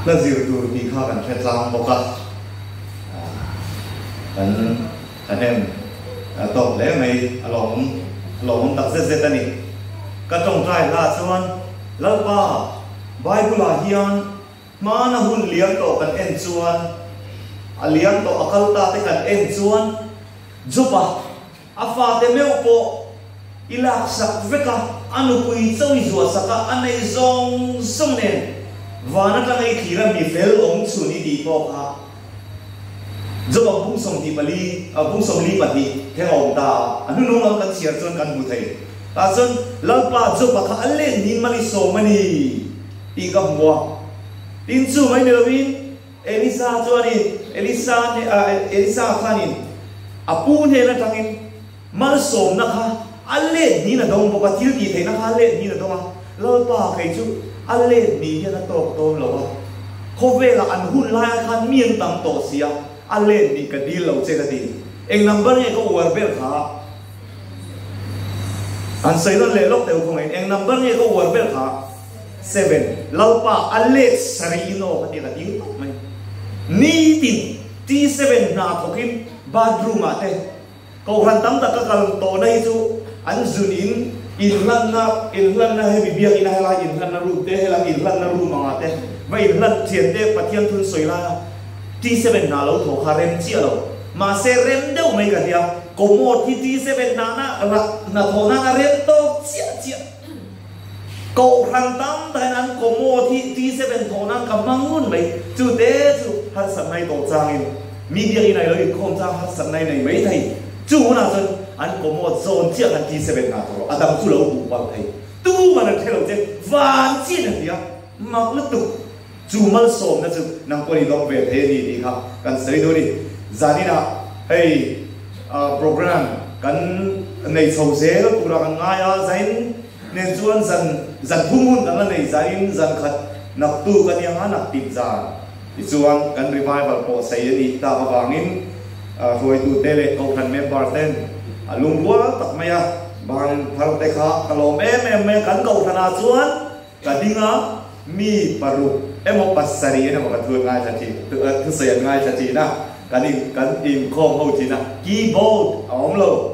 la zir tur hi kha kan thlang boka kan anem to le mai along tak zet ani ka tong trai la chuan lalpa bible hian mana hun lian to kan en chuan alian to akal ta te kan en chuan zupa afa te meu po ilak sak veka anu pui choi zuwa saka anei zong somne wana ka ngai khira mi fel ong chuni di po kha zupa bung som di bali bung som li pati the ong ta anu no lam kan chiar chon kan mu thei ta chon lalpa zupa kha alle nin mali so mani ti ka muwa tin chu mai ne lovin elisa chuani elisa khanin apu ne na tangin mal som na kha alle ni na dong boka til ti thei na kha alle ni na dong lalpa kai chu alle ni ya na tok tom lo kho ve la an hun la khan mien tam to sia alle ni ka dil lo che ka ti eng number ne ko war bel kha an sai na le lok teu khong eng number ne ko war bel kha 7 lalpa alle sarino ka ti ka ti mai ni tin T7 na thokim bathroom ate ko han tam ta ka kal to nai chu an zunin in lan na he bi bia ina hala in lan na ru te hela in lan na ru ma te ba in lan thien te pathian thun soila T7 na lo tho kharem chi lo ma se rem deu mai ka dia ko mo T7 na tho na rem to chia ko han tam ta nan ko mo T7 tho na ka mangun mai chu te chu har san nai to changin mi bia ina lo in khom chang har san nai nei mai thai chu na chân anh có một zone chiếc anh đi xe bên nào rồi, adam chu lâu bù bằng thầy, tu mà nó theo chứ, ván chi là gì á, mặc lúc tục, chu mal sôm nó chứ, nằm coi đi đọc về thế đi ha, cần xây đôi đi, giờ đi nào, hey, program, cần này sầu dễ nó cũng là cần ngay á, zain, nên chuan dần thu mun đó là này zain dần khát, nạp tu cần yang á nạp tìm ra, thì chuan cần revival po xây đi, ta có vangin hồi tụ tele câu thần mẹ barten lùng búa tập mày bằng thằng tây khá kalau em cắn câu thần à chuan cả đi ngã mi paru em một pasari em một cái thưa ngay chặt chỉ thứ sợi ngay chặt chỉ na cắn im khom hậu chỉ na keyboard ống lô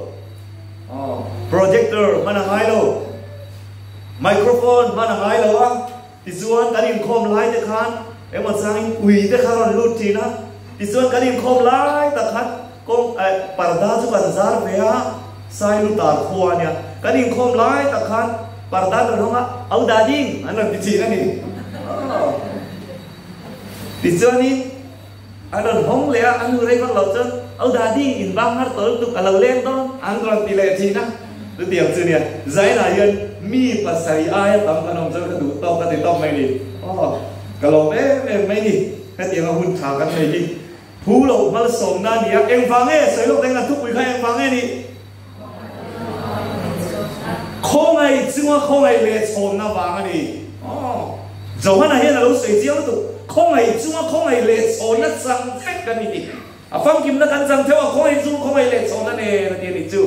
projector mana ngay lô microphone mana ngay lô á thì chuan cắn im khom lái te khan em một sang quỳ te khan rồi lút chỉ na thì xuân cái điểm không lái ta khát con parda chu kan zar ve a sai lu tar khua nia cái điểm không lái ta khát parda ta không á au da ding anh làm gì đó nè thì xuân đi anh làm không lẽ anh người con lợn chân au da ding in bang hát tới tụ cả lợn lên đó anh làm tỷ lệ gì đó tôi tìm chưa nè giấy là yên mi pasai ai tầm cái nông dân cái đủ to cái tiền to mày đi cái lồng em mày đi cái tiền là hun thảo cái này điผู้หลงมาส่งด้านนี้เอ็งฟังเอ้ใส่ลูกเต็งกันทุกวิใครเอ็งฟังเอ้นี่โค้งไอ้จึงว่าโค้งไอ้เลี้ยชนนะฟังอันนี้จงให้นายเห็นเราใส่เจียวตุโค้งไอ้จึงว่าโค้งไอ้เลี้ยชนนั่นสังเฟกกันนี่ฟังกิมนักการจังเท่าโค้งไอ้จึงโค้งไอ้เลี้ยชนนั่นเองนั่นเองนี่จู่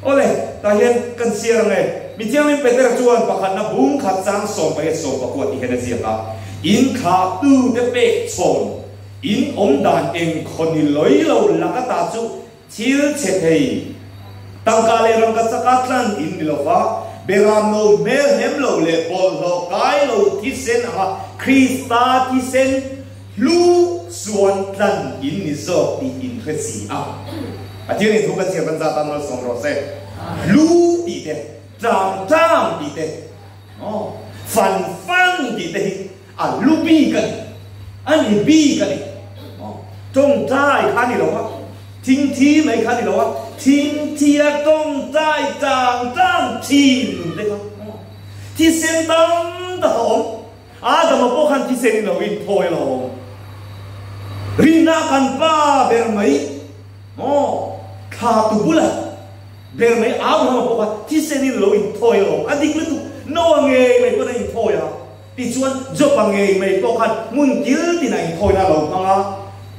โอ้เลยแต่เห็นกันเสียงไงมีเที่ยวมีเป็นแต่ละจวนประคันนะบุ้งขัดจังส่งไปส่งประกวดที่เห็นเสียงละอินขาตู้เด็กเป๊กชนอินอมดานเองคนนี้ลอยเราลักตาจุชิลเชตให้ตั้งกาเลรังกัสกัดลันอินดิลฟ้าเบรามโนเมลเฮมโลเลบอลโลกายโลที่เซนฮะคริสตาที่เซนลูส่วนลันอินนิโซตีอินเทสีอ่ะอาทิตย์นี้ทุกคนเชื่อกันจะตามเราส่งเราเซ่ลูดีเดจามดีเดฟันดีเดลูบีกันอันนี้บีกันนี่จงใจข้านี่หรอวะทิ้งทีไม่ข้านี่หรอวะทิ้งเทียจงใจจางทีมเลยครับที่เส้นตั้งตะหงแต่มาพวกขันที่เส้นเราวินโพยเรารินากันป้าเบอร์ไหมขาตุบุละเบอร์ไหมมาพวกที่เส้นเราวินโพยเราอันนี้ก็ตุโน่เงยไม่ก็ได้วินโพยอ่ะที่ชวนจบปังเงยไม่พวกขันมุนกิ้วที่ไหนโพยน่าเราพังอ่ะ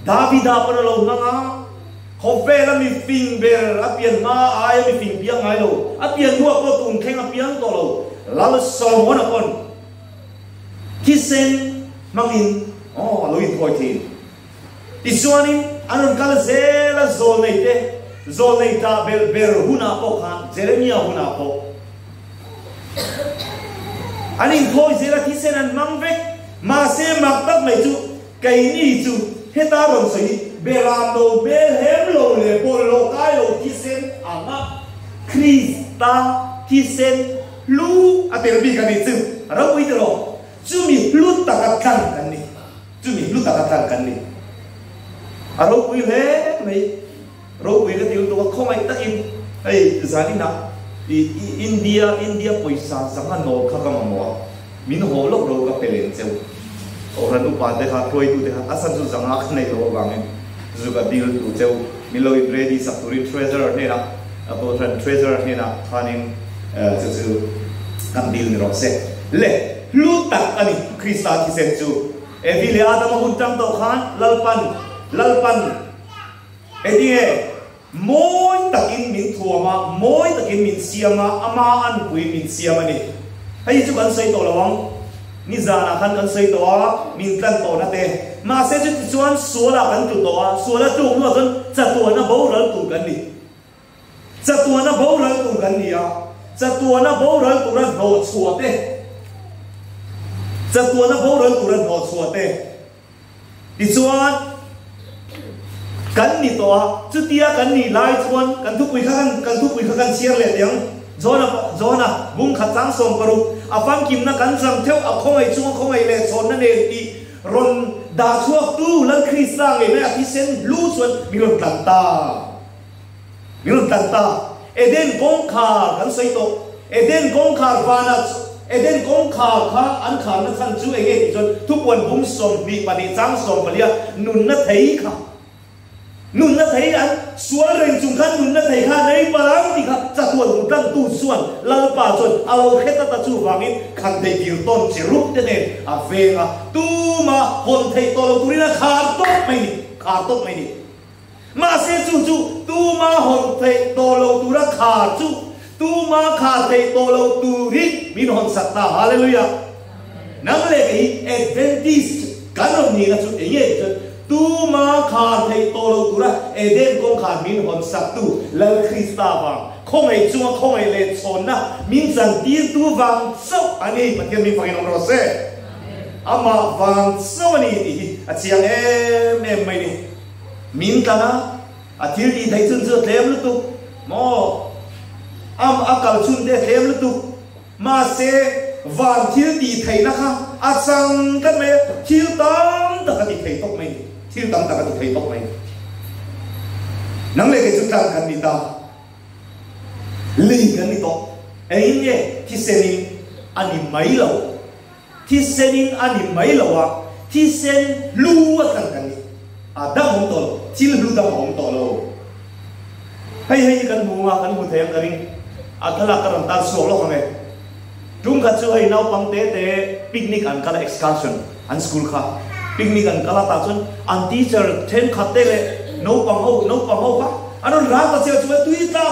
ดาวิดาปนเราพังอ่ะเขาเฟลมีฟิงเบอร์อเปียนมาอายมีฟิงเปียงไงเราอเปียนหัวก็ตุ่มแข็งอเปียงตัวเราแล้วสมองนะคนที่เซน mangin loin thoi thi ti chuanin anon kal zela zol nei te zol nei ta ber huna po khan Jeremia huna po anin thoi zela thi sen an mang vek ma se mak tak mai chu kai ni chu heta ron soi beram do be hem lo le bol lo kai lo thi sen anga Krista thi sen lu atel bi kan ni chu ra ui tro chu mi lu takat kan ni chu mi lu takat kan ni aro ui le mai ro ui le tiu to không ai tak in ai zani na India poisa sanga no kha ka mo min ho lok ro ka pelen cheu oran upa de kha thoi tu de kha asan chu zanga kh nei lo wangin zu ka bil tu cheu miloi ready sapuri treasure ne na apo treasure ne na khanin chu kam bil ni ro se le lu tak ani Krista ki sen chu evile adam hun tang to khan lalpan edie moi takin min thuama moi takin min siama ama an pui min siama ni hai chu kan sei to lawang ni zana khan kan sei to min kan to na te ma se chu chuan suala kan tu to suala tu no kan cha tu na bo ral tu kan ni cha tu na bo ral tu kan ni ya cha tu na bo ral tu ran no chua te cha tu na bo ral tu ran no chua te ti chuan kan ni to chu tia kan ni lai chuan kan thu pui khan chiar le yang zona bung khat sang som paru afam kim na kan sam theu a khoi chu khoi le chon na ne ti ron da chuak tu lan Krista nge me ati sen lu chuan mi ron tanta eden kong kha kan sei to eden kong kha vana eden kong kha an kha na khan chu enge ti chon thu pon bum som bi pa ni chang som palia nun na thei kha nun na thấy anh sual rèn chung khăn nun na thấy kha nei parang ti kha cha tuan hu tang tu suan lal pa chon alo kheta ta chu wangin khan thei bil ton che rup te ne a venga tu ma hon thei to lo turina kha top mai ni ma se chu tu ma hon thei to lo tura kha chu tu ma kha thei to lo tu ri min hon satta hallelujah nang le ei Adventist kanon ni na chu ei tu ma kha thei to lo tura eden kong kha min hon sak tu la Krista wang không ai chua không ai le chon na min san ti tu wang so ani pathian mi phang ro se ama wang so ni ti a chiang em mai ni min ta na a thil ti thai chun chu tlem lu tu mo am akal chun de tlem lu tu ma se wang thil ti thai na kha a sang kan me thil tam ta ka ti thai tok mai thil tam ta ka ti thai tok mai nang le ke chu tang kan ni ta li kan ni to ai nge thi senin ani mai lo thi senin ani mai lo wa thi sen lu wa kan ni a da hom to thil lu da hom to lo hai kan mu ma kan mu theng ka ring a khala karam ta so lo ka me tung ka chu ai nau pang te picnic an kala excursion an school kha picnic an kala ta chun an teacher then khatte le no pang ho ka anon ra ta che chu tu ta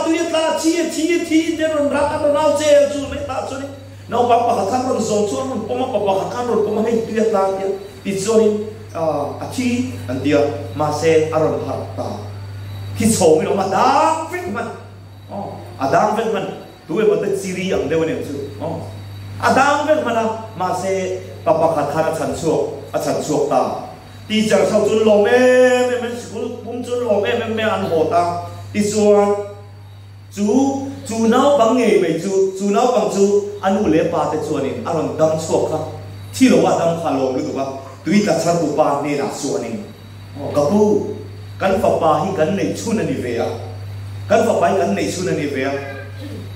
chi de ron ra ka no che chu me ta chu ni no pang pa khan ron zo chu ron poma pa khan ron poma hei tu ta ti chu ni a chi an dia ma se aron ha ta ki cho mi lo ma dang vek man adang vek man tu e ma ta chiri ang de wan chu adang vek man ma se pa khat khan chan chuak ta teacher sau chun lo me school bum chun lo me an ho ta ti chuan chu nau bang nge mai chu nau bang chu anu le pa te chuan in aron dam chuak kha thi lo wa dam kha lo lu ba tui ta char tu pa ne na chuan in ka pu kan fa pa hi kan nei chun ani ve a kan fa pa hi kan nei chun ani ve a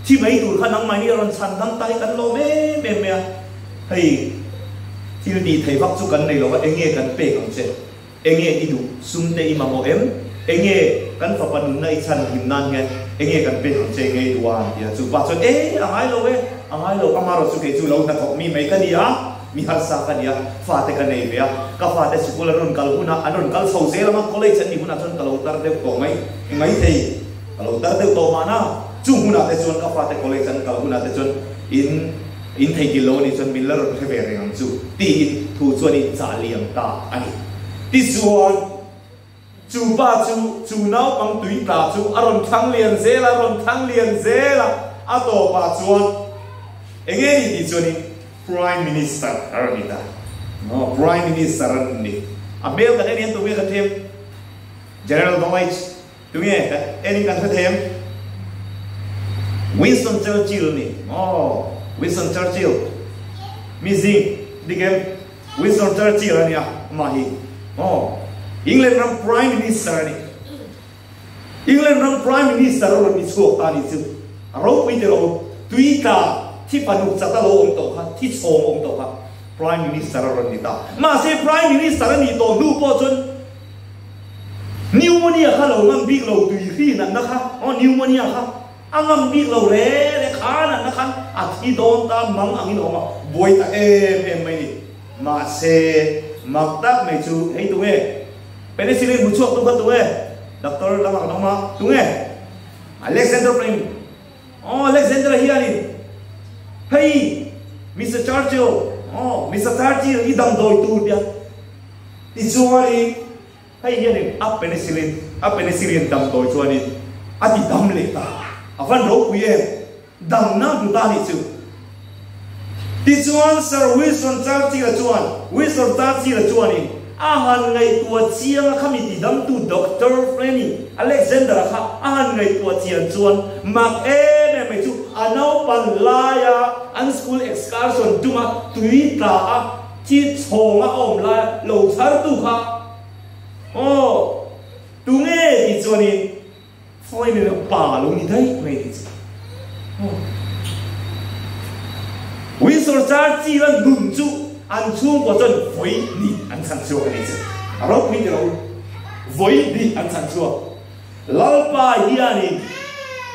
thi mai tu kha nang mai ni aron chan dang tai kan lo me hei thil di thei vak chu kan nei lo wa enge kan pe kan che enge idu sumte ima mo em enge kan fa panun nai chan him nan nge enge kan pe kan che nge duwa ya chu pa chu angai lo amaro chu ke chu lo na thok mi mai kan ya mi har sa kan ya fa te kan nei be ka fa te school ron kal huna anon kal so se lama college ni huna chon kalo tar de ko mai thei kalo tar de to mana chu huna te chon ka fa te college an kal huna te chon in in thei ki lo ni chon min la ro the ve reng chu ti in thu chuan in cha liam ta ani ti chuan chu ba chu nau pang tui ta chu aron thang lian zela a to pa chuan enge ni ti chuan in prime minister aronita no prime minister ni a bel ka nen tu me ka them general knowledge tu me eni kan ka them Winston Churchill ni Winston Churchill missing digem Winston Churchill ni mahi England ram prime minister ni England ram prime minister ro mi chu ta ni chu ro pi de ro tui ta thi panu cha ta lo om to kha thi chom om to kha prime minister ro ni ta ma se prime minister ni to nu po chun pneumonia kha lo ngam big lo tui khi na na kha pneumonia kha angam big lo le kha na kha a thi don ta mang angin homa boy ta em mai ni ma se mak tak mai chu hei tu nge penicillin mu chuak tu kha tu nge doctor la mak no ma tu nge Alexander Fleming Alexander hiani hey Mr. Churchill Mr. Churchill i dam doi tu dia ti chuani hey hiani a penicillin dam doi chuani a ti dam le ta avan ro ku ye dam na du ta ni chu ti chuan Sir Winston Churchill chuani a han ngai tua chiang khami ti dam tu Dr. Fleming Alexander kha a han ngai tua chiang chuan mak me chu anau pan laya an school excursion tuma tui ta a chi chong a om la lo thar tu kha tu nge ti chuani foi me pa lo ni dai me ti Winston Churchill an dun chu an chung ko chon voi ni an chan chu ani chu aro mi de ro voi ni an chan chu lalpa hiani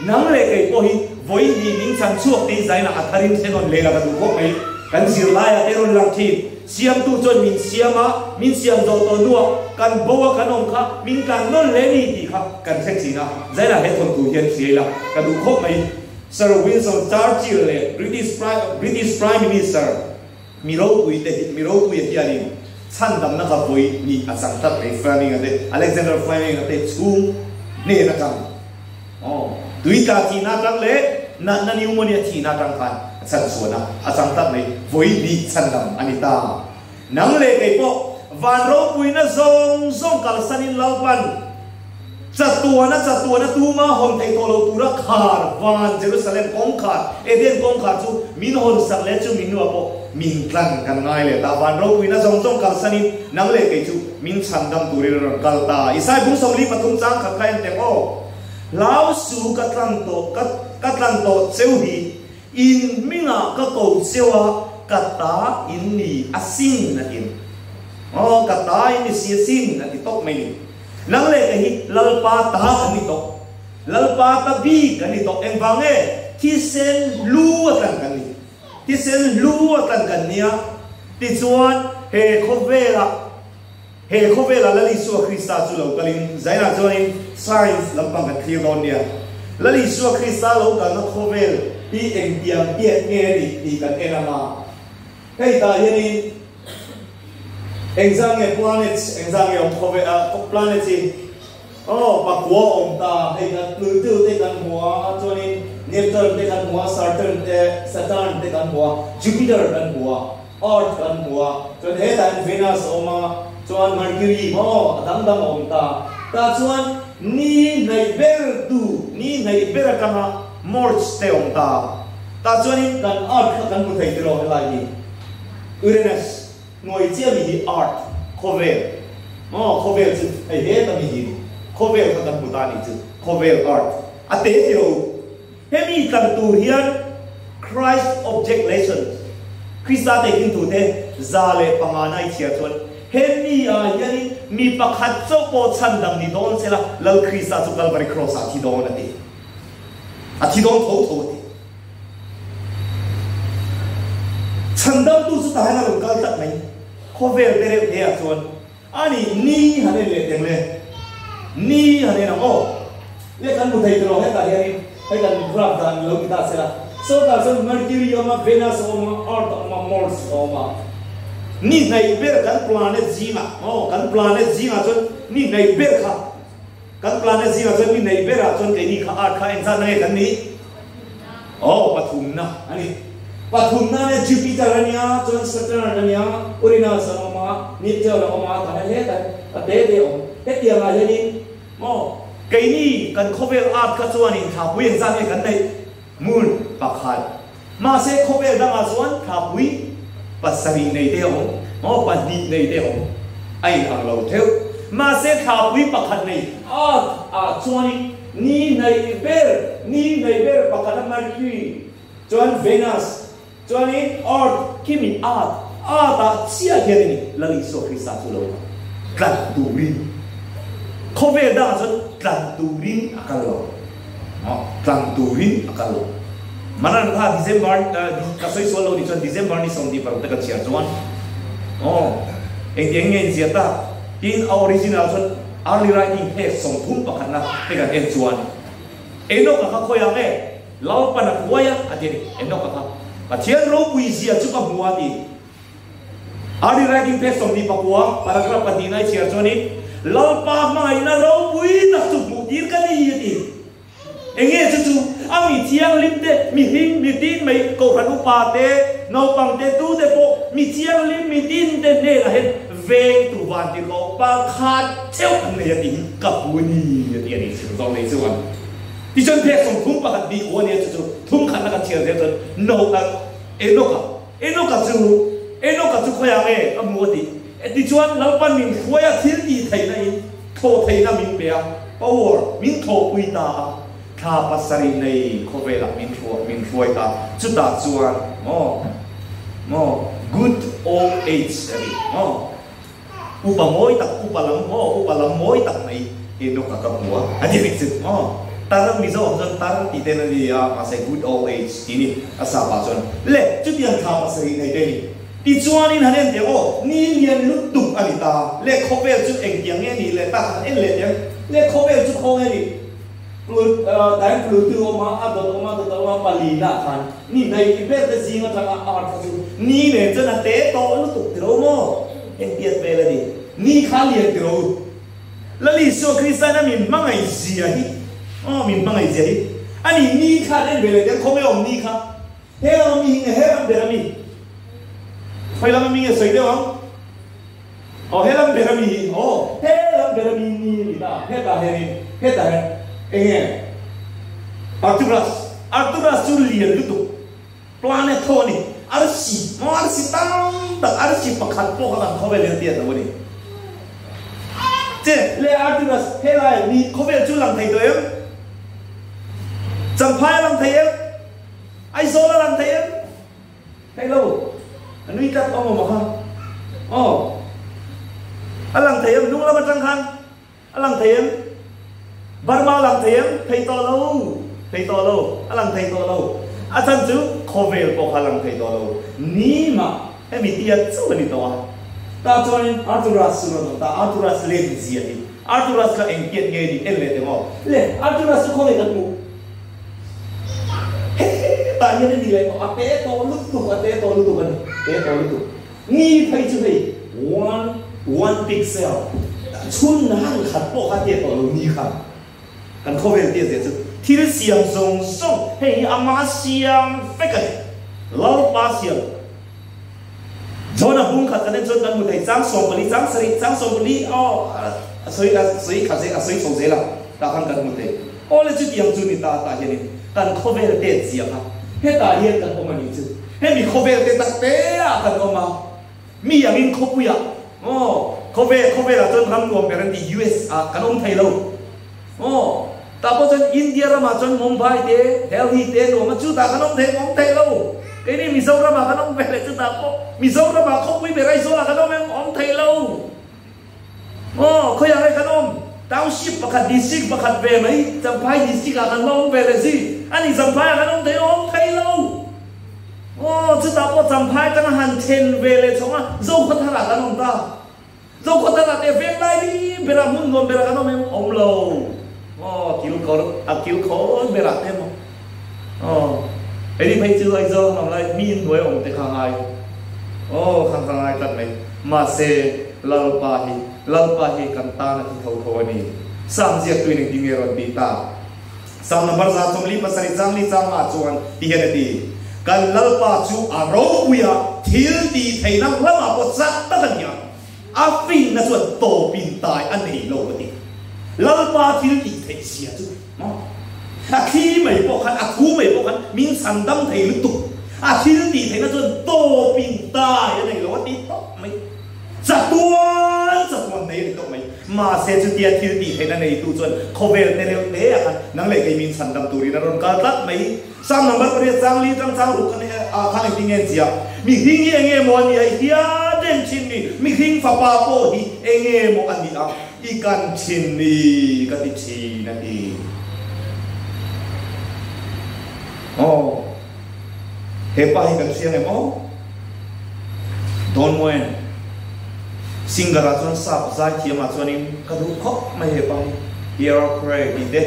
nang le kai ko hi voi ni ning chan chu ti zaina atharin thenon le la du ko mai kan sir la ya eron lang thi siam tu chon min siam zo to nuwa kan bowa kanom kha min kan non le ni ti kha kan thek chi na zaina he thon tu hian si la ka du ko mai Sir Winston Churchill le British Prime Minister miro kui hiani chan dam na ka voi ni asang tat le Fleming ate Alexander Fleming ate chu ne na kam duita ti na tang le na pneumonia ti na tang kan chan suana asang tat le voi ni chan dam anita nang le kai po van ro pui na zong kal sanin lalpan chatua na tu ma hom thei to lo tu ra khar van Jerusalem kong khar eden kong khar chu min hon sak le chu min wa po min tlan kan ngai le ta van ro pui na zong kal sanin nang le kai chu min chan dam tu re ro kal ta isai bu som li patum chang khat khain te ko lao su katlan to cheu hi in minga ka ko sewa kata in ni asin na in kata in si asin na ti tok mai ni nang le kai lalpa ta ani to lalpa ta bi kan to eng bange ti sen lu atan kan nia ti chuan he khovela lali su Krista chu lo kalin zaina join science lampang ka thilon nia lali su Krista lo kal na khovel hi eng tiang tiet nge ni kan enama hei ta yani exam planets planet pakwa om ta hei kan Pluto te kan hua chuanin Neptune te kan hua Saturn te kan hua Jupiter kan hua Earth kan hua chuan he tan Venus oma chuan Mercury dang om ta chuan ni nei ber kana Mars te om ta chuanin kan Earth kan mu thei ro lai ni Uranus ngồi chia mi art khovel chu ai he ta mi khovel ka kan putani chu khovel art ate tiro he mi kan tu hian Christ object lesson Krista te kin tu te zale panganai chia chon he mi yani mi pakhat cho po chan dam ni don sela lal Krista chu Calvary cross a thi don ati tho ti chan dam tu su ta na lo kal tak mai khovel tere he a chon ani ni hane le teng le ni hane na le kan mu thei tro he ta hian he kan grab dan lo kita sela so ta so Mercury oma Venus oma Earth oma Mars oma ni nei ber kan planet zinga kan planet zinga chon ni nei ber kha kan planet zinga chon ni nei ber a chon ke ni kha Earth kha insan nei kan ni pathum na ani pathum na ne Jupiter ania chon Saturn ania Uranus oma Neptune oma kan he ta ate de om he tia ma he ni ke ni kan khovel Earth kha chuan in tha pui insan nei kan nei moon pakhat ma se khovel da ma chuan tha pui pasari nei de om pani nei de om ai ang lo theo ma se tha pui pakhat nei chuan ni nei ber pakhat Mercury chuan Venus chuan Earth kimi ta chia hian ni lali so Krista chu lo tlan turin khovel da chuan tlan turin akalo tlang turin akalo manan tha December ka soi so lo ni chon December ni som di par ta ka chia chuan engeng ziata in original chon early writing text som thum pakhat na te kan en chuan eno ka khoya nge lau pa na khoya atiri eno ka pathian ro pui sia chu ka muwa ti early writing text som di pakwa paragraph patina chia choni lau pa mai na ro pui na chu mu dir ka ni ti enge chu ami chiang lim te mi hing mi tin mai ko khanu pa te no pang te tu te po mi chiang lim mi tin te ne la het veng tu van ti ko pa khat cheu an ne ti ka pu ni ti ni chu dong nei chu an ti chon pe som thum pa khat di ko ne chu thum khat na ka chiang te chon no ka eno ka chu khoya nge amu ti ti chuan lau pan min khoya thil ti thai na in tho thai na min pe power min tho pui ta tha pasari nei khovela min thuai ta chuta chuan good old age ani upamoi tak upalam moi tak nei eno ka kapua ani ri chu tarang mizo jon tar ti ten ni ma se good old age ti ni asa pa chon le chu tian tha pasari nei de ni ti chuan in hanen de ni lian lut tuk ani ta le khovel chu eng tiang nge ni le ta en le tiang le khovel chu khong nge ni đại phật tu oma adot palina khan ni nei ibe te jinga tanga art chu ni ne chana te to lu tu tro mo en tiat pe la di ni kha lian tro la li so Krista na min mangai zia hi min mangai zia hi ani ni kha den be le den khome om ni kha he la mi he ram de mi phai la mi nge sai de om he lam de mi he lam de mi ni la he ta he Arcturus tu lian lutu planet thoni arsi tang tak arsi pakhat po kan khovel dia ta woni je le Arcturus helai ni khovel chu lang thai toem champhai lang thai em ai so lang thai em hello anui tak ma kha alang thai em nung la ma chang khan alang thai em Burma làm thiếm thầy to lâu làm thầy to lâu chân chú khovel po làm thầy to lâu ni mà em bị tiệt chú đi to ta cho nên Arcturus rồi ta Arcturus lên gì vậy Arcturus là anh kiệt nghe đi em lên được không lên Arcturus không lên được mu ta như thế gì vậy té to lúc tục ni thấy chú này one pixel chun hang khát po khát tiệt to lâu ni khát kan khovel dia dia thil siam zong song hei ama siam fekai lau pa siam jona bung khat kan chon kan mu thai chang som bali soi kha se soi song se la ta kan mu thai ole chu tiam chu ni ta hian kan khovel te zia ha he ta hian kan oma ni chu he mi khovel te tak te a kan oma mi yang in khopuya khovel a chon ram nuam peran di US a kan om thai lo tapos sa India rama chon Mumbai te Delhi te no ma chu ta kanom te lo cái này Mizoram mà kanom về lại chu ta ko Mizoram mà không quý về rai so là kanom em om thai lo khoi yang kanom township pakat district pakat về mấy Champhai district là kanom về là gì anh Champhai kanom te om thai lo chu ta ko Champhai kan han chen về lại chong a zo ko thara kanom ta zo ko thara te về lại đi về là mun ngon về là kanom em om lo kil khó berat em ไอ้นี่ไม่เจอไอ้เจ้าทำไรมีนหน่วยองค์แต่ข้างไงโอ้ข้างไงตัดไหมมาเซลลปาฮีกันตานะที่เขาโทนี่สามเสียตัวหนึ่งที่เงรอนปีตาสามนับประสาทสมลีภาษาจังลีจังมาจวนที่เห็นดีกันลลปาจูอารมณ์วิยาทิลดีไทยนักละมาปดซักตั้งกันยังอาฟินนะส่วนโตปินตายอันนี้โลกติลลปาทิลดีไทยเสียจุอาคีไม่บอกกันอาคูไม่บอกกันมินสันดังไทยลุตุอาทิลดีไทยนะส่วนโตปินตายอันนี้โลกติต้องไม่จัตัวไหนต้องไม่มาเซจุเตียทิลดีไทยนั่นเองตัวส่วนโคเวลเตเลเตะกันนั่งเลยไอ้มินสันดังตุรีนั่นรอนการตัดไม่สามนับประเดี๋ยวจังลีจังรุกันเนี่ยข้างที่เงี้ยเสียมีหิ้งเงี้ยมวนเนี่ยเฮียเด่นชินนี่มีหิ้งฟ้าป่าโพฮีเงี้ยมวนอันนี้อีกันชินนี่กันที่ชีนั่นเองโอ้เห็นป่ะเห็นกันเสียงไหมโอ้โดนมวยสิงห์ราชนสับใจเทียมมาชนิมกระดูกคบไม่เห็นป่ะเอร์เครดิเด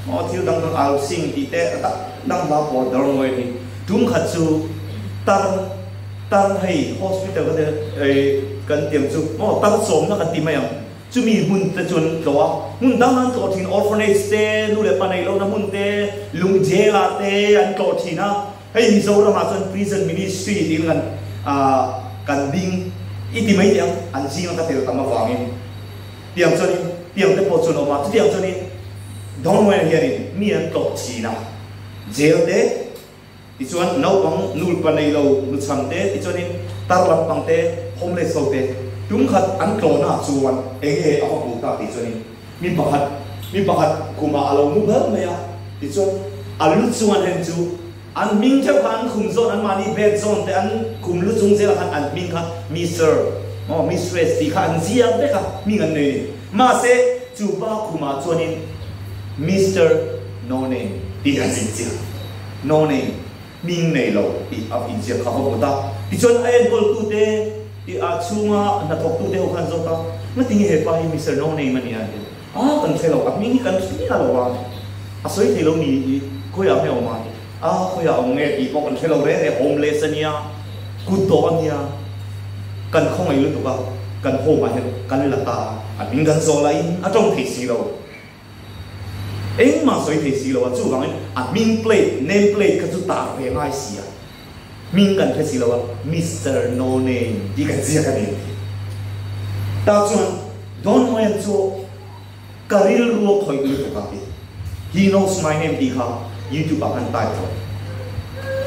โอ้ที่ดังเอาสิ่งที่เตะดังลาปอดโดนมวยนี่ทุ่งขัดจูตั้งให้ hospital ก็ได้กันเตรียมจูโอ้ตั้งสมนักกันตีไม่ยังจะมีหุ่นแต่จนตัวหุ่นดังนั้นตัวที่ orphanage เตะดูแลปันในเรานะหุ่นเตะลุงเจลาเตะอันตัวที่นะให้มิโซรามาจน prison ministry ที่กันกันดิ้งอีที่ไม่เดียวอันจริงมันก็เตะตั้งมาฟังเองเตรียมจนเตรียมแต่พอจนออกมาเตรียมจนโดนมวยเฮียนี่มีอันตัวที่นะเจลเตะที่ส่วนน้องบังนูร์ปันในเรานุชำเตะที่ส่วนนี้ตาลับปังเตะโฮมเลสเตะจุ่มขัดอันโกรน่าส่วนเอ๋เอาของบุตรที่ส่วนนี้มีประหัดคุมาเอามุกเพิ่มเลยอ่ะที่ส่วนอันลุส่วนเห็นจูอันมิงเจ้าขันคุมโซนอันมานี่เบสโซนแต่อันคุมลุจุงเจ้าขันอันมิงค่ะมิสเตอร์มิสเตรสที่ขันเสียบเลยค่ะมีเงินเลยมาเสจูบ้าคุมาส่วนนี้มิสเตอร์โนเนมที่กันจริงๆโนเนมมิงในโลกที่อับอินเสียข้าวบุตรที่ส่วนไอ้บอลตูเตที่อาชูมานักทอกตูเตหัวขันโซตาไม่ทิ้งเหตุไปมิสเตอร์โนเนมมันเนี่ยกันเทโลกับมิงกันที่อะไรวะสวยเทโลนี่ก็อยากให้ออกมาก็อยากเอาเงี้ยอีกพวกกันเทโลเร่โฮมเลสเนี่ยกุโตอันเนี่ยกันข้องไอ้รุ่นตัวกันโฮมาเห็นกันเลยละตาอันมิงกันโซไลจงที่สีเราเอ็งมาสวยที่สีเราจู่ฟังอันมิงเพลย์เนมเพลย์ก็จู่ตาเรียงไอ้เสียมิงกันที่สีเรามิสเตอร์โนเนมที่กันเสียกันเองตาส่วนโดนมาอย่างจู่การิลรัวคอยดูตัวกัน He knows my name ดีค่ะYouTube อาการตายตัว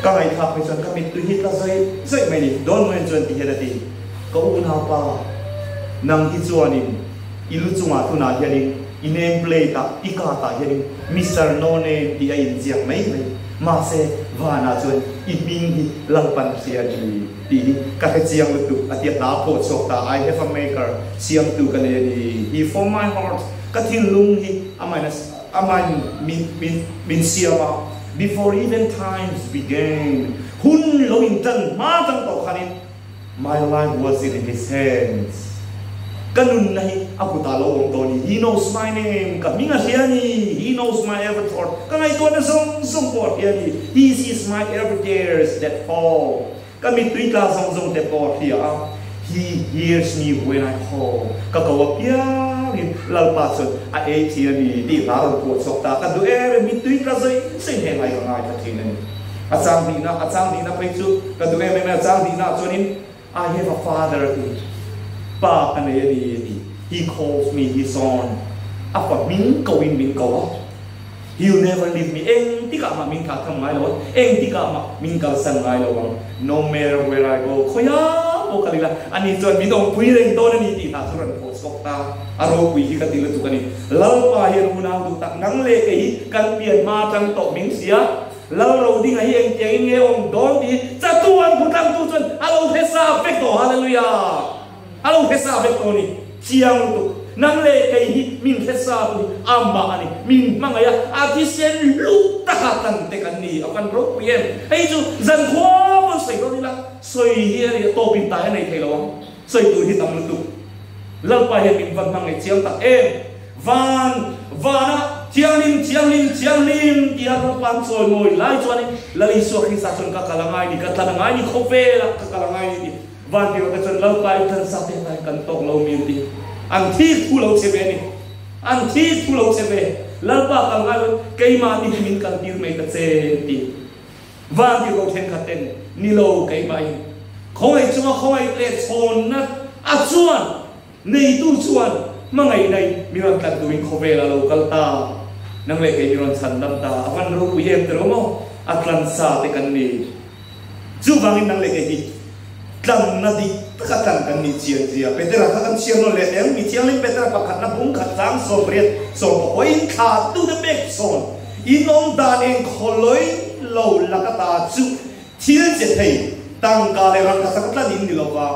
ก็ไอ้ข้าไปจนก็มีตัวฮิตละใส่ไม่ดีโดนมันจนที่เฮดดีก็อุ่นหาป่านั่งที่จวนนี่อิลุจงอาตุนาเฮดิอินเนมเพลย์ตาอีกาตาเฮดิมิสเตอร์โนเนที่ไอ้เจียงไม่เลยมาเสวานาจนอีมิงฮีลังปันเสียดีก็แค่เจียงลุตุอาทิตย์หน้าโพสต์ตา I have a maker เจียงตุกันเลยดี He for my heart ก็ทิ้งลุงฮีอามันมินเสียมา Before even times began หุ่นโลอินตันมาตั้งต่อขันิน My life was in His hands กันนุ่นนะฮีอากุตาโลองตัวนี้ He knows my name กับมิงอาเซียนี่ He knows my every thought กันไอตัวนั้นส่งปอดเฮียนี่ He sees my every tears that fall กันมีตุยตาส่งแต่ปอดเฮียHe hears me when I call ก็กว่าเพียงลัลปาสุดไอเทียนี่ที่เราปวดสกตากันดูมีตุยตาสิ่งเหตุอะไรกันทีนึงอาจารย์ดีนะไปจุกันดูไม่อาจารย์ดีนะจนนี้ I have a father ป้ากันเลยดี He calls me his son อ่ะก็มิงกว่า He'll never leave me เองที่กะมามิงขาทำไงหรอเองที่กะมามิงกะสั่งไงหรอ No matter where I go ขยะโอ้กันเลยละอันนี้จนมินองคุยเรื่องตัวนี้ที่น่าสุดโพสต์ตาอารมณ์คุยที่กันตีละตุกันนี่เราไปเห็นมุนาดูตักนังเล็กไอ้กันเปลี่ยนมาจังโตมิงเสียแล้วเราดิ้งไอ้เองเจงเงี้ยองโดนดีจะตัวอันผู้ทำตัวจนฮัลโหลเทสาเฟกโตฮาเลลูยาฮัลโหลเทสาเฟกโตนี่เชียงตุนั่งเล่ไอ้มินเทสาตุอัมบาอันนี้มินมังไงอาทิเซนลุตะขัดตั้งแต่กันนี่เอากันรบเพียนไอ้จู่จันควมันใส่ตัวนี้ละใส่เฮียนี่โตปินตายในไทยเราใส่ตัวที่ตำลุตุแล้วไปเห็นมินวันมังไงเชียงตักเองวันนะท chiang lim dia ro pan soi ngồi lai chuan la li so khi sa chon ka kalangai ni ka tlangai ni khope la ka kalangai ni van dio ka chon lo pai than sa te tai kan tok lo mi ti an thi thu lo se ve ni an thi thu lo se ve la pa ka ngai ke ma ti min kan tir mai ka che ti van dio ko then ka ten ni lo ke mai khoi chuma khoi le chon na a chuan nei tu chuan ma ngai nei mi ran kan tu in khope la lo kal ta nang le ke mi ron chan dam ta awan ro ku yem tro mo atlan sa te kan ni chu wangin nang le ke hi tlam na di ka tan kan ni chia petra ka kan chia no le em mi chiang lim petra pa khat na bung khat sang so briet so ko in kha tu the back son inom dan en kholoi lo la ka ta chu thil che thei tang ka le ran ka sak tlan in ni lo wa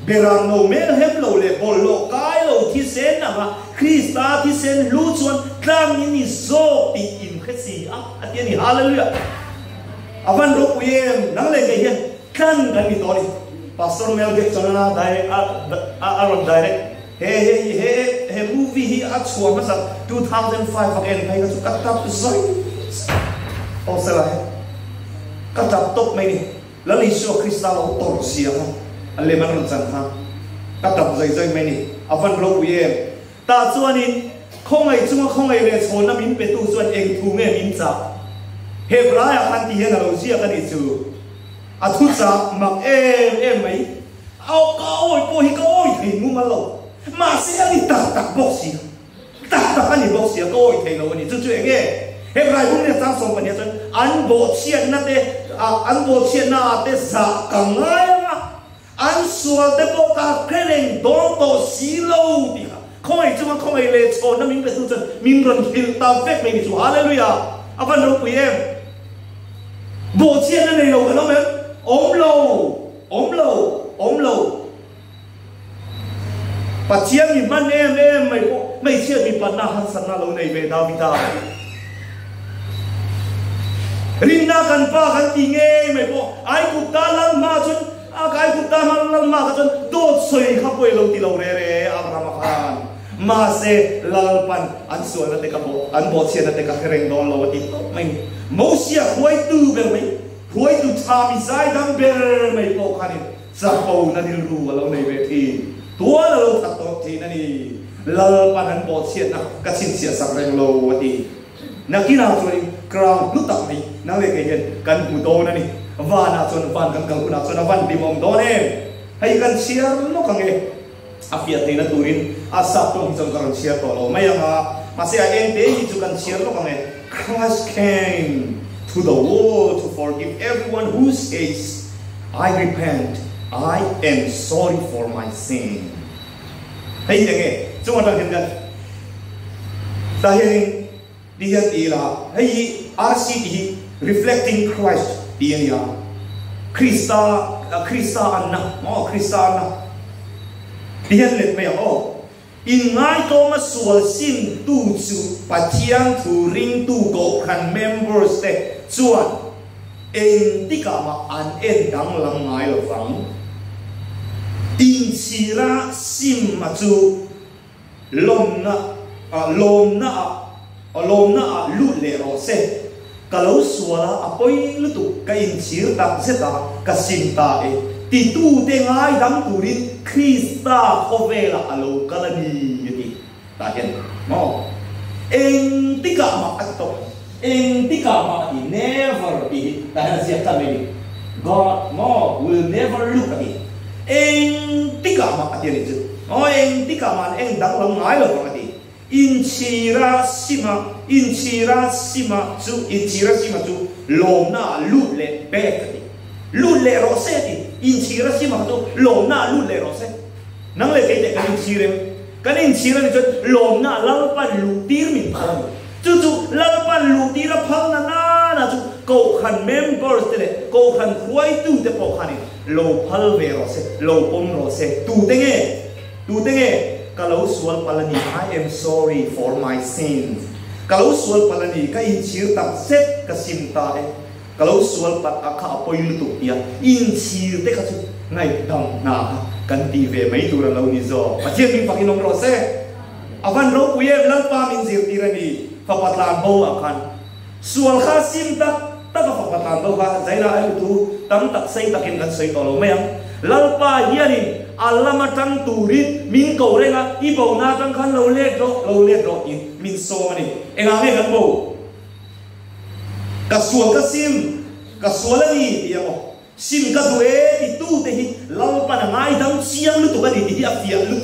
berang no mel hem lo le bol lo kai lo thi sen na ma Krista thi sen lu chuan tlang ni zo ti in khasi a atiani hallelujah avan ro puyem nang le ke hian kan kan ni tori pastor mel ge chona dai a ron direct he movie hi a chua ma sa 2005 again kai ka chu kat tap zoi o se la kat tap top mai ni la li so Krista lo tor sia ha ale man ron chan ha kat tap zoi mai ni avan ro puyem ta chuan in không ai chung không ai về chốn năm min pe tu chuan eng thu nge min cha Hebrea khan ti hen lo sia kan i chu a thu cha mak em mai au ka oi po hi ka oi thi mu ma lo ma se ani ta box si ta ani box si ka oi thei lo ni chu chu nge Hebrea bung ne cha som pa ne chuan an bo chian na te an bo chian na te sa ka ngai an sual te po ka kreleng don to si lo ti không ai chung không ai lệ chọn nó mình phải tu chân mình còn hiểu ta phép mình chủ hallelujah à văn đâu quý em bộ chiên nó này đâu cái đó mấy ốm lâu và chiên mình ban em mày chiên mình ban na han san na lâu này về David rinna kan pa kan tinge mày bộ ai cũng ta lăng ma chân cái cũng ta lăng ma chân đốt sôi khắp quê lâu ti lâu re Abraham khan mà se lalpan an suan na te ka bo an bo sia na te ka khereng don lo ti mai mosia huai tu ber mai huai tu cha mi sai dam ber mai po khanin sa po na dil ru lo nei ve thi tua lo ta to thi na ni lalpan an bo sia na ka sin sia sak reng lo ti na kina choi crown lu tak ni na le ke yen kan pu to na ni va na chon van kan kal na chon van di mong do ne hay kan sia lo ka nge afiat na turin asap tong jong karon share to lo maya nga masaya en te hi chu kan share lo kang Christ came to the world to forgive everyone who says I repent, I am sorry for my sin. Hay nge chung ta hen gan ta hen di han ila hay RCT reflecting Christ di ya Krista anna đi hết lệ mày in ngay to mà sual sim tu chu patiang thu ring tu go khan members te chuan en tika ma an en dang lang ngai lo wang in sira sim ma chu lom na lu le ro se kalau suala apoi lu tu ka in sir ta se ta ka sim ta e ti tu te ngai dam turin Krista khovela alo kalani yati ta hen mo en tika ma atto en tika ma never be ta han sia ta me God mo will never look at it en tika ma atiri ju mo en tika ma en dang long ngai lo ka ti in chira sima chu lom na lu le back lu le ro se ti in chira sima tu lom na lu le ro se nang le ke te kan in chira ni chu lom na lal pan lu tir min phang chu lal pan lu tir a phang na chu ko khan members te le ko khan khwai tu te po khan lo phal ve ro se lo pom ro se tu te nge kalau sual palani I am sorry for my sins kalau sual palani ka in chir tak set ka simta kalau sual pat akha apoi lu tu ya in chir te ka chu ngai dang na kan ti ve mai tu ra lo ni zo pa chen min pakinom ro se avan ro puye lan pa min zir ti ra ni fa patlan bo akan sual kha sim tak tak fa patlan bo kha zaina ai tu tam tak sei takin kan sei tolo meang lalpa hianin alama tang turit min ko renga ibo na tang khan lo le do in min so mani enga me kan bo ka sim ka sual ni tiamo sim ka duwe ti tu te hi lalpa na ngai dang siang lu tu ka di afia lu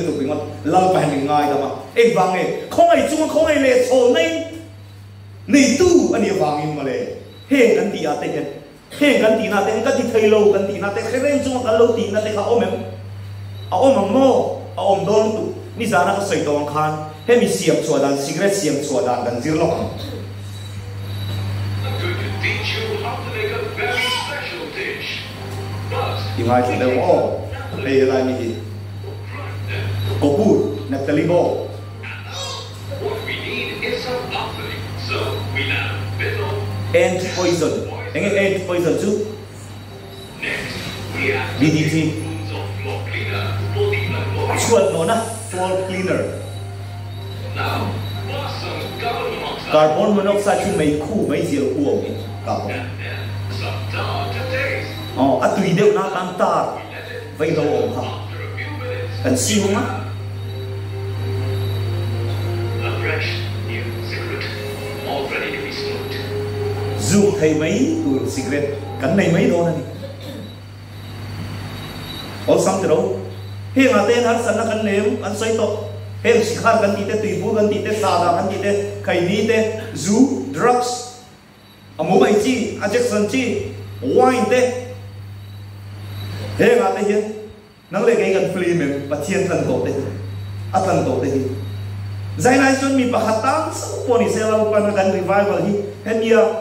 tu pingot lalpa ni ngai dama e bange khong ai chung khong ai le so nei tu ani wangin male he kan ti ate hen he kan ti na te kan ti thailo kan ti na te khren chung kan lo ti na te kha omem a om mo a om don tu ni zana ka sei tong khan he mi siam chua dan cigarette siam chua dan kan zir lo teach you how to make a very special dish. But ingai tu le o le la ni ko pu Natalie Bo what we need is some offering. So we now biddle and poison and poison too next. We have DDT spoons of floor cleaner for the laboratory. chuột nó na floor cleaner Now, plus some carbon monoxide carbon monoxide chu mấy khu mấy diều khu ông ấy carbon and then some tar to taste. à tùy đều na tam ta We let it vây đâu ông ha after a few minutes. cần siêu không á A fresh new cigarette, all ready to be smoked. dù thầy mấy tuổi cigarette cắn này mấy đô này ổn xong từ đâu hiện à tên hắn sẵn là cắn nếm ăn xoay to hiện chỉ khát cắn tí tê tùy vũ cắn tí tê xà đà cắn tí tê khẩy ní tê dù drugs à mũ bày chi addiction chi wine tê hiện à tê hiện nắng lệ cái gần free mình và thiên thần tổ tê à thần tổ tê giải này cho mình bảo hạt tám sáu bốn thì sẽ lâu qua gần revival hi hết nhiều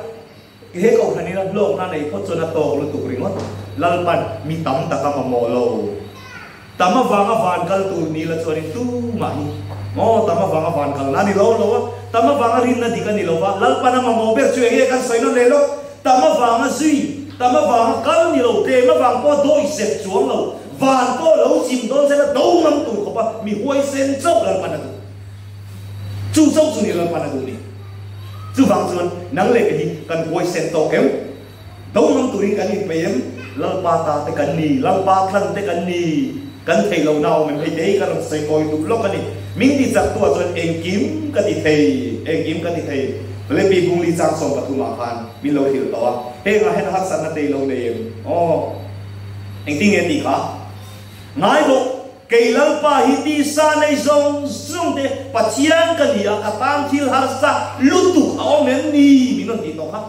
cái cậu này là lộn na này có cho nó to luôn tụi mình mất lalpan mi tắm ta kama molo tama vanga van kal tu ni la chori tu mahi mo tama vanga van kal na ni lo tama vanga rin na dika ni lo wa lalpan na mo ber chu e kan soino le lo tama vanga zui tama vanga kal ni lo te ma vang po doi set chuang lo van po lo chim don se la do ngam tu ko pa mi hoi sen chok lalpan na tu chu chok chu ni lalpan na tu ni chu vang chuan nang le cái kan hoi sen to kem do ngam tu ri kan ni pem lalpa ta te kan ni lalpa than te kan ni kan thei lo nau men hei dei kan sei koi tu lo kan ni ming ti chak tu chuan eng kim ka ti thei le pi bung li chang som ka tu ma khan min lo thil to he nga hen hat san na te lo nei o eng ting en ti kha ngai lo kei lalpa hi ti sa nei zong te pachian kan ni a tang thil har sa lutu a o men ni min non ti to kha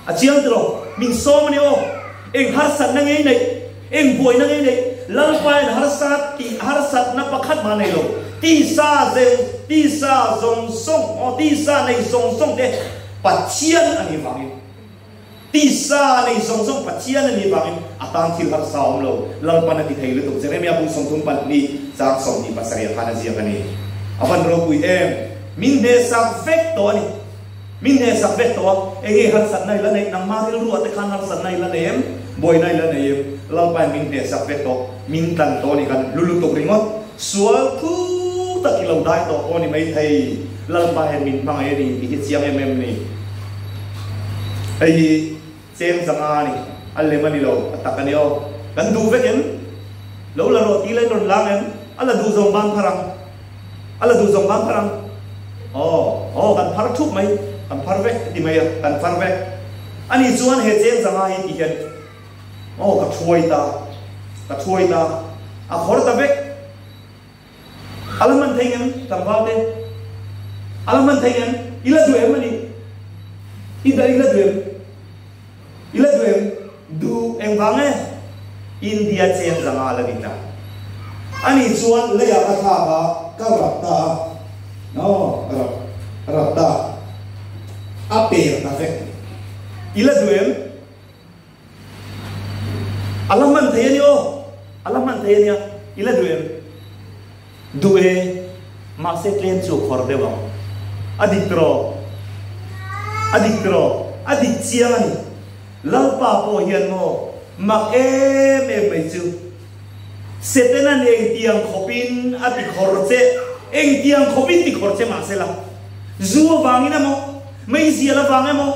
a chiang tro min som ni o eng har sat na ngei nei eng boi na ngei nei lalpa en har sat na pakhat ma nei lo ti sa zong song o ti sa nei song de pachian ani wangin ti sa nei song pachian ani wangin atang thil har sa om lo lalpa na ti thei lu tu jeremia bung song thum pan ni chak som ni pasari khana zia kani avan ro pui em min de sak vek to ani min ne sak vek to enge har sat nai la nei nang ma ril ru ate khan har sat nai la nem boy nai la nei lalpa min de sak vek to min tan to ni kan lulu to ringot sual thu ta kilo dai to oni mai thei lalpa hen min mang ai ni hi chiam em ni ai chem zanga ni alle mani lo atakani o kan du vek em lo la ro ti le don lang em ala du zong bang parang oh kan par thuk mai kan par vek ti mai kan par vek ani chuan he chem zanga hi ti hian ka thuai ta a khor ta vek alaman thei em tam ba te alaman thei em ila du em ani ila du em du em wange India chem zanga la dikna ani chuan le ya ka tha ka rapta no rapta ape ta vek ila du em alaman thei ni ila du em duwe ma se tlen chu khor de wa adik chiang ani lalpa po hian mo mak em mai chu setena ne tiang khopin ati khor che eng tiang khobin ti khor che ma se la zu wang ina mo mai zia la wang mo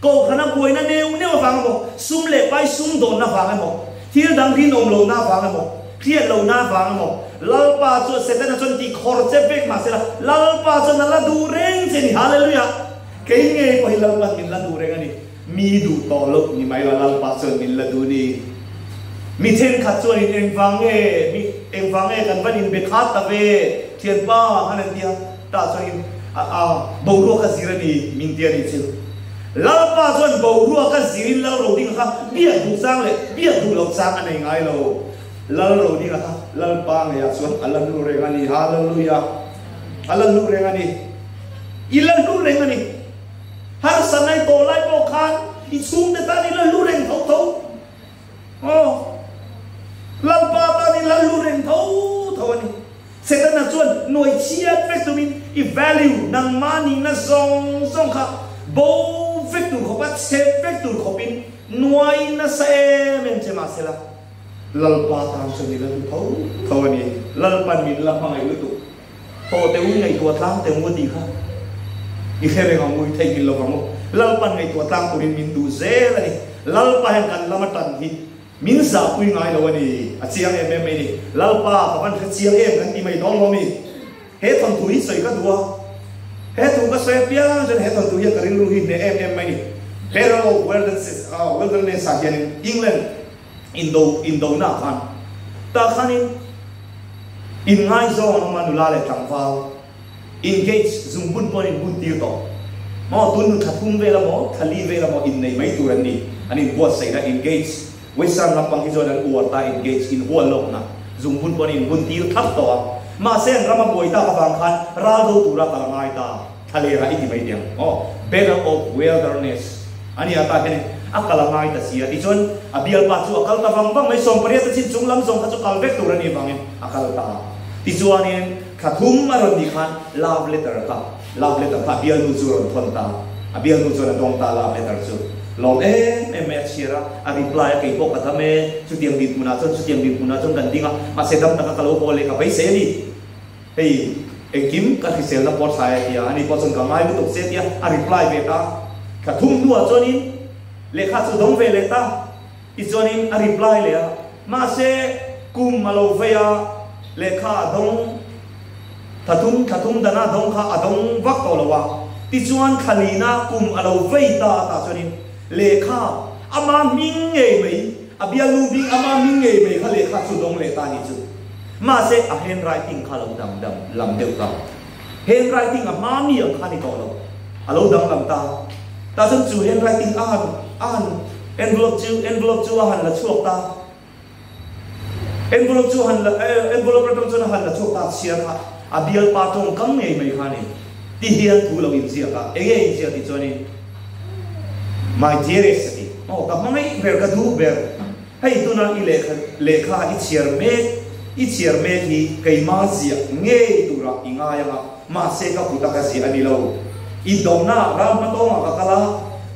ko khana boi na neu neu wang mo sum le pai sum don na wang mo thil dang rin om lo na wang mo khiat lo na wang mo lal pa chu se ta chon ti khor che bek ma se la lal pa chu na la du reng che ni hallelujah ke nge ko lal pa min la du reng ani mi du to lo ni mai la lal pa chu min la du ni mi chen khat chu ni eng wang e kan van in be khat ta ve thian pa hanan dia ta chu in bo ro ka zirani min dia ni chu lal pa chu bo ro ka zirin la ro ding kha bia du sang le bia du lo sang anai ngai lo lal ro ding kha lal pa nge ya chuan alan lu re ngani hallelujah alan lu re ngani ilan lu re ngani har sanai to lai po khan I sum de ta ni la lu reng thau thau lal pa ta ni la lu reng thau thau ni se ta na chuan noi chiat vek tu min I value nang mani na zong zong kha bo vek tu kho pat se vek tu kho pin noi na sa men che ma se la lal pa ta chu ni la lu thau thau ni lal pan min la phang ai lu tu to te u ngai tua tlang te mu di kha I khere ngam mui thai kin lo mo lal pan ngai tua tlang purin min du ze la ni lal pa han kan lama tan hi min sa pui ngai lo ni a chiang em ni lal pa ka ban kha chiang em kan ti mai dong lo mi he thon thui soi ka dua he thu ka soi pia jen he thon thui ka ring lu hi ne em mai ni Federal Wilderness Science in England Indo na khan ta khanin in ngai zo no manula le tangfal engage zum bun pon in bun tir to mo tun khathum ve la mo thali ve la mo in nei mai turan ni ani bo sai da engage wesan la pang hizo dan uar ta engage in wall lok na zum bun pon in bun tir thap to ma sen rama boi ta ka bang khan ra do tura ka ngai ta thale ra I mai diam better of wilderness ani ata hen akala ngai ta sia ti chon abial pa chu akal ta bang mai som pare ta chin chung lam som kha chu kal vek turan ni bangin akal ta ti chuanin khathum maron di khan love letter ka bial nu zuron thon ta abial nu zuron dong ta love letter chu long em chira a reply ke po ka thame chu tiang din puna chon kan dinga ma se dam ta ka lo ko le ka bai se ni hey ekim ka kisel na por sai ya ani po chon ka mai bu tok se tia a reply ve ta khathum nu a chonin le kha chu dong ve le ta I chonin a reply le ma se kum malo ve ya le kha dong Tatum dana dong kha adong vak to lawa ti chuan khalina kum alo veita ta chonin lekha ama ming nge mai abialu bing ama ming nge mai kha lekha chu dong le ta ni chu ma se a handwriting kha lo dam lam deu ta handwriting a ma mi ang kha ni to lo alo dam lam ta chun chu handwriting an envelope chu han la chuak ta envelope chu han la envelope ra chu han la chuak ta sia kha abial patong kam nei mai khani ti hian thu lo in sia ka ege in sia ti choni my dearest ti ka mai ver ka du ver hei tuna I lekha I chiar me hi kai ma sia nge tura inga ya ma se ka puta ka si ani lo I dona ram ma to ma ka kala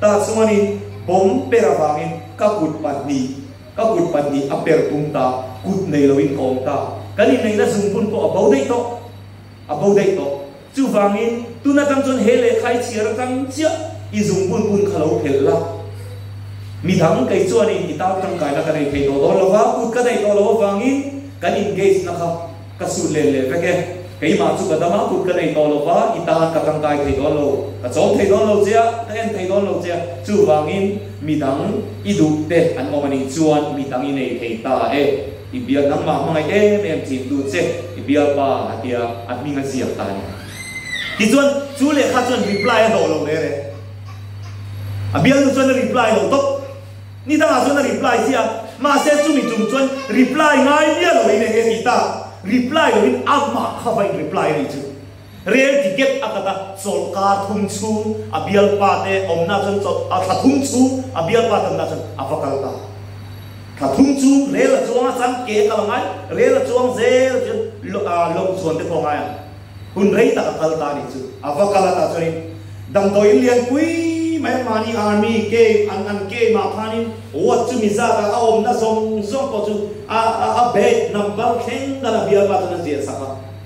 ta sumani bom perawangin ka kut patni aper tumta kut nei lo in kom ta kali nei na zum pun ko about dei to chu wangin tuna tam chon hele khai chiar tam chia I zum pun khalo phel la mi dang kai chuan I ta tam kai na ka nei thei to lo wa kut ka dei to lo wangin kan engage na ka su le veke kai ma chu ka dama kut ka nei to lo wa I ta ka tam kai thei to lo ka chom thei to lo chia ta en thei to lo chia chu wangin mi dang I du te an mo mani chuan mi dang I nei thei ta I biar nang ma mai em tim du che I biar pa atia admi nga ziak ta ni ti chuan chu le kha chuan reply do lo le a biar nu chuan reply lo tok ni ta chuan reply sia ma se chu mi chung chuan reply ngai bia lo ne he ti ta reply lo in amma kha vai reply ni chu real ticket akata sol ka thum chu a biar pa te omna chuan chot a thum chu a biar pa tam na chuan avakal ta Kathum chu rela chuang san ke kalangai rela chuang ze long chuan te phongai hun rei ta kal ta ni chu avakala ta choni dam doi lian pui mai mani army ke an ke ma phani wat chu mi za ta om na song ko chu a be number khen da bia ba ta je sa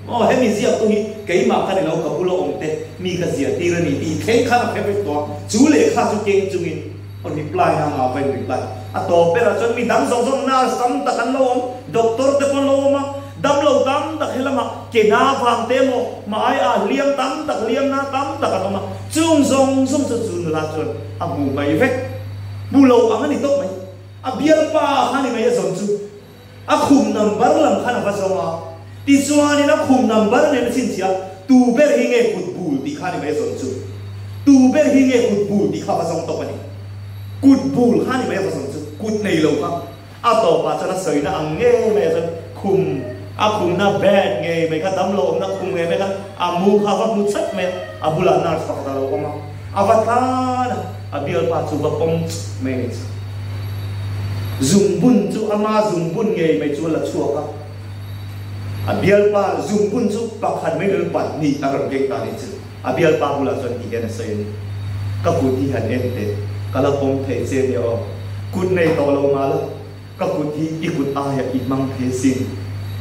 oh he mi zia tu hi kei ma kha ni lo kapulo omte mi ka zia ti rani ti theng kha na phe to chu le kha chu keng chungin on reply ha ma ven reply a to pera chon mi dam song song na sam ta kan lo doctor te kon lo ma dam lo dam ta helama ke na phang te mo mai a liam tam ta liam na tam ta ka ma chung song song chu chu la chon a bu mai vek bu lo ang ni tok mai a bial pa ha ni mai zon chu a khum number lam khana fa so ma ti chuan ina khum number ne na chin chia tu ber hi nge kut bul ti khani mai zon chu tu ber hi nge kut bul ti kha fa song to pa ni kut bul khani mai fa song chu kut nei lo ka a to pa cha na soi na ang nge mai zon khum a khum na bad nge mai ka dam lo na khum nge mai ka a mu kha fa mu chat me a bula na fa ta lo ma a va ta na a bial pa chu ba pom mai zum bun chu ama zum bun nge mai chu la chua ka a bial pa zum bun chu pakhat mai le pat ni aram ke ta ni chu a bial pa bula chon ti gen sai ka ku ti han en te kala pom the che ni o kut nei to lo ma la ka ku ti I kut a ya I mang the sin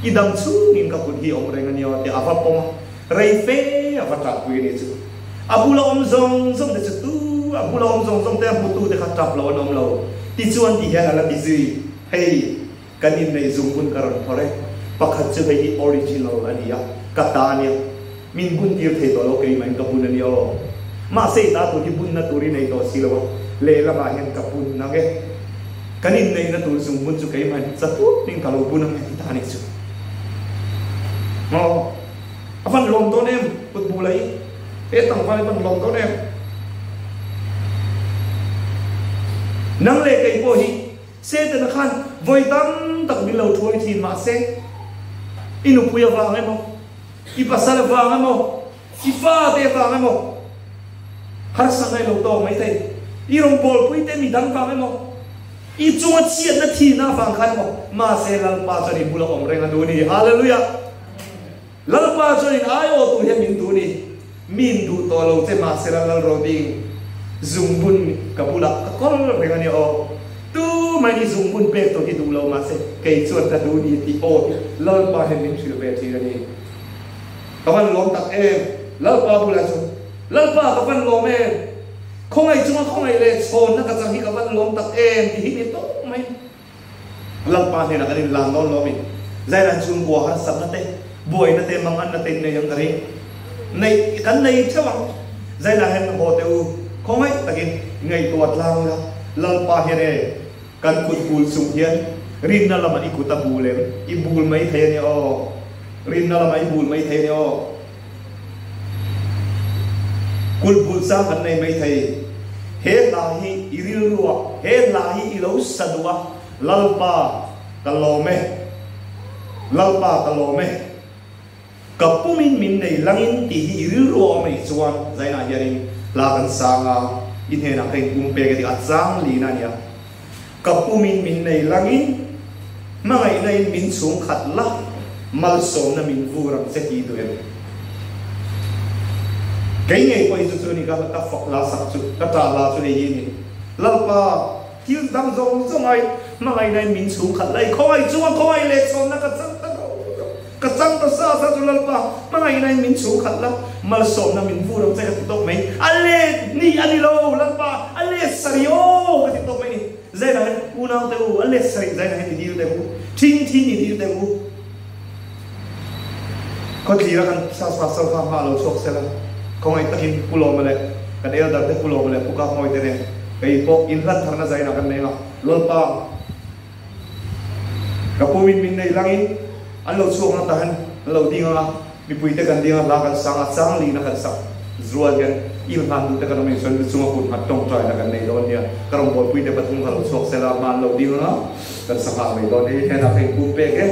I dam chu nin ka ku ti om reng ni o te a fa pom rei fe a fa ta ku ni chu a bula om zong zong de chu tu a bula om zong zong te a bu tu te kha trap lo nom lo ti chuan ti hian ala ti zui hei kanin nei zum bun karon thore pakhat chu hei original ania katania min bun tir the to lo ke mai ka bun ani o ma se ta tu ti bun na turi nei to silo le la ma hian ka bun na ge kanin nei na tur zum bun chu ke mai cha tu ning ka lo bun na ti ta ni chu mo afan lom to nem put bulai e tang fa ban lom to nem nang le kai po hi se te na khan voi tam tak bi lo thoi thi ma se inu puya va ngai mo I pasal va ngai mo I fa te va ngai mo har sa ngai lo to mai te I rong bol pui te mi dang va ngai mo I chunga chiat na thi na va khan mo ma se lal pa chani bula om renga du ni hallelujah lal pa chani ai o tu he min du ni min du to lo te ma se lal ro ding zumbun kabula kol rengani o tu mai ni zumbun pe to ki du lo ma se ke chuan ta du ni ti o lal pa hen min thil ve thi ni kawan lom tak lal pa bula chu lal pa kawan lom khong ai chuma khong ai le chon na ka chang hi kawan lom tak ti hi ni to mai lal pa ne na ka ni lang don lo mi zai ran chung bo har sam na te boy na te mangan na te ne yang kari nei kan nei chawang zai na hen ho te u không ấy tại ngày tuột lao ra lal pa hiền kan kut bul sung hiền rin na làm anh kuta bul em I bul mấy thế này o rin na làm anh bul mấy thế này o kut bul sa kan này mấy thầy hết là hi iril ruwa hết là hi ilo sadua lal pa kalome kapumin min này langin ti hi iril ruwa mấy chuan zai na hiền la kan sanga in he na kai kum pe ke achang li na nia kapumin min nei langin mangai nei min chung khat la mal som na min vuram se ti do em kai ngai poi chu ni ka ta fok la sak chu ka ta la chu ni ni lalpa til dam zong zong ai mangai nei min chung khat lai khoi chu khoi le som na ka chang kacang to sa chu lalpa mangai nai min chu khat la mal som na min vu ram che ka tok mai ale ni ani lo lalpa ale sario ka tok mai ni zai na unang te u ale sari zai na ni diu te u tin ni diu te u ko ti ra kan sa fa ma lo chok se la ko ngai takin pulo ma le ka el dar te pulo ma le pu ka moi te ne kai po in ran thar na zai na kan ne na lalpa ka pu min nei langin an lo chuang na tahan lo dinga mi puite kan dinga la kan sang achang li na kan sa zual gen il han du te kan me son chunga kun hat tong trai na kan nei don nia karong bol puite patung kan lo chuak sela man lo dinga kan sa ha mai don he na kai pu pe ke